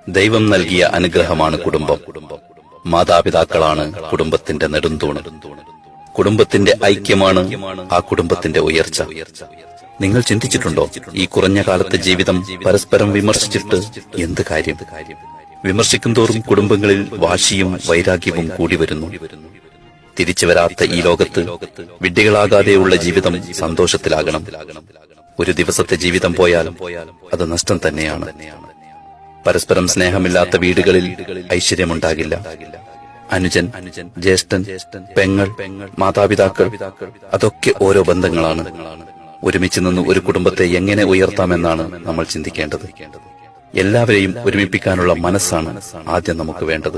ദൈവം നൽകിയ അനുഗ്രഹമാണ് കുടുംബം. മാതാപിതാക്കളാണ് കുടുംബത്തിന്റെ നെടുന്തൂണ്. കുടുംബത്തിന്റെ ഐക്യമാണ് ആ കുടുംബത്തിന്റെ ഉയർച്ച. നിങ്ങൾ ചിന്തിച്ചിട്ടുണ്ടോ, ഈ കുറഞ്ഞ കാലത്തെ ജീവിതം പരസ്പരം വിമർശിച്ചിട്ട് എന്ത് കാര്യം? വിമർശിക്കും തോറും കുടുംബങ്ങളിൽ വാശിയും വൈരാഗ്യവും കൂടി വരുന്നു. തിരിച്ചു വരാത്ത ഈ ലോകത്ത് വിഡ്ഢികളാകാതെയുള്ള ജീവിതം സന്തോഷത്തിലാകണം. ഒരു ദിവസത്തെ ജീവിതം പോയാൽ അത് നഷ്ടം തന്നെയാണ്. പരസ്പരം സ്നേഹമില്ലാത്ത വീടുകളിൽ ഐശ്വര്യമുണ്ടാകില്ല. അനുജൻ, ജ്യേഷ്ഠൻ, പെങ്ങൾ, മാതാപിതാക്കൾ, അതൊക്കെ ഓരോ ബന്ധങ്ങളാണ്. ഒരുമിച്ച് നിന്ന് ഒരു കുടുംബത്തെ എങ്ങനെ ഉയർത്താമെന്നാണ് നമ്മൾ ചിന്തിക്കേണ്ടത്. എല്ലാവരെയും ഒരുമിപ്പിക്കാനുള്ള മനസ്സാണ് ആദ്യം നമുക്ക് വേണ്ടത്.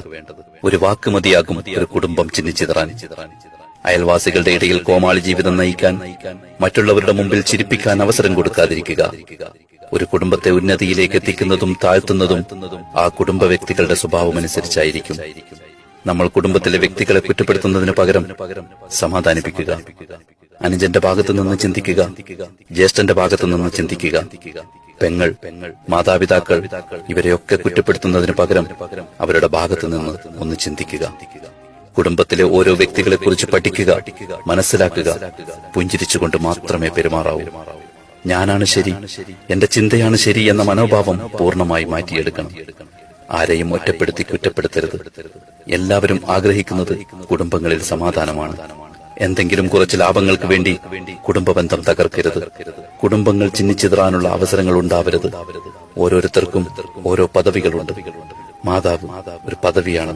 ഒരു വാക്ക് മതിയാകും ഒരു കുടുംബം ചിന്നിച്ചിതറാൻ. അയൽവാസികളുടെ ഇടയിൽ കോമാളി ജീവിതം നയിക്കാൻ, മറ്റുള്ളവരുടെ മുമ്പിൽ ചിരിപ്പിക്കാൻ അവസരം കൊടുക്കാതിരിക്കുക. ഒരു കുടുംബത്തെ ഉന്നതിയിലേക്ക് എത്തിക്കുന്നതും താഴ്ത്തുന്നതും ആ കുടുംബ വ്യക്തികളുടെ സ്വഭാവമനുസരിച്ചായിരിക്കും. നമ്മൾ കുടുംബത്തിലെ വ്യക്തികളെ കുറ്റപ്പെടുത്തുന്നതിന് പകരം സമാധാനിപ്പിക്കുക. അനുജന്റെ ഭാഗത്തു നിന്ന് ചിന്തിക്കുക, ജ്യേഷ്ഠന്റെ ഭാഗത്തു നിന്ന് ചിന്തിക്കുക. പെങ്ങൾ, മാതാപിതാക്കൾ, ഇവരെയൊക്കെ കുറ്റപ്പെടുത്തുന്നതിന് പകരം അവരുടെ ഭാഗത്തു നിന്ന് ഒന്ന് ചിന്തിക്കുക. കുടുംബത്തിലെ ഓരോ വ്യക്തികളെ കുറിച്ച് പഠിക്കുക, മനസ്സിലാക്കുക. പുഞ്ചിരിച്ചുകൊണ്ട് മാത്രമേ പെരുമാറാവൂ. ഞാനാണ് ശരി, എന്റെ ചിന്തയാണ് ശരി എന്ന മനോഭാവം പൂർണ്ണമായി മാറ്റിയെടുക്കണം. ആരെയും ഒറ്റപ്പെടുത്തി കുറ്റപ്പെടുത്തരുത്. എല്ലാവരും ആഗ്രഹിക്കുന്നത് കുടുംബങ്ങളിൽ സമാധാനമാണ്. എന്തെങ്കിലും കുറച്ച് ലാഭങ്ങൾക്ക് വേണ്ടി കുടുംബബന്ധം തകർക്കരുത്. കുടുംബങ്ങൾ ചിന്നിച്ചിതറാനുള്ള അവസരങ്ങൾ ഉണ്ടാവരുത്. ഓരോരുത്തർക്കും ഓരോ പദവികളുണ്ട്. മാതാവ് ഒരു പദവിയാണ്,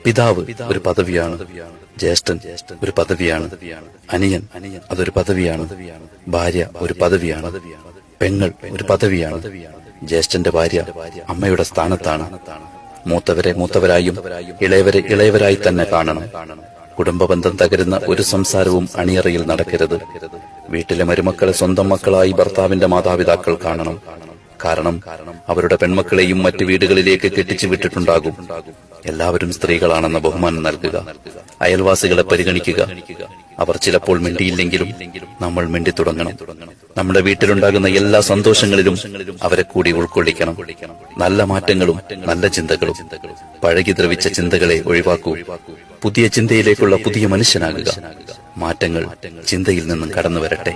പിതാവ് ഒരു പദവിയാണ്, ജ്യേഷ്ഠൻ ഒരു പദവിയാണ്, അനിയൻ അതൊരു പദവിയാണ്, ഭാര്യ ഒരു പദവിയാണ്, പെങ്ങൾ ഒരു പദവിയാണ്. ജ്യേഷ്ഠന്റെ ഭാര്യ അമ്മയുടെ സ്ഥാനത്താണ്. മൂത്തവരെ മൂത്തവരായും ഇളയവരെ ഇളയവരായി തന്നെ കാണണം. കുടുംബബന്ധം തകരുന്ന ഒരു സംസാരവും അണിയറയിൽ നടക്കരുത്. വീട്ടിലെ മരുമക്കളെ സ്വന്തം മക്കളായി ഭർത്താവിന്റെ മാതാപിതാക്കൾ കാണണം. കാരണം അവരുടെ പെൺമക്കളെയും മറ്റു വീടുകളിലേക്ക് കെട്ടിച്ചു വിട്ടിട്ടുണ്ടാകും. എല്ലാവരും സ്ത്രീകളാണെന്ന ബഹുമാനം നൽകുക. അയൽവാസികളെ പരിഗണിക്കുക. അവർ ചിലപ്പോൾ മിണ്ടിയില്ലെങ്കിലും നമ്മൾ മിണ്ടി തുടങ്ങണം. നമ്മുടെ വീട്ടിലുണ്ടാകുന്ന എല്ലാ സന്തോഷങ്ങളിലും അവരെ കൂടി ഉൾക്കൊള്ളിക്കണം. നല്ല മാറ്റങ്ങളും നല്ല ചിന്തകളും. പഴകി ദ്രവിച്ച ചിന്തകളെ ഒഴിവാക്കൂ. പുതിയ ചിന്തയിലേക്കുള്ള പുതിയ മനുഷ്യനാകുക. മാറ്റങ്ങൾ ചിന്തയിൽ നിന്നും കടന്നു വരട്ടെ.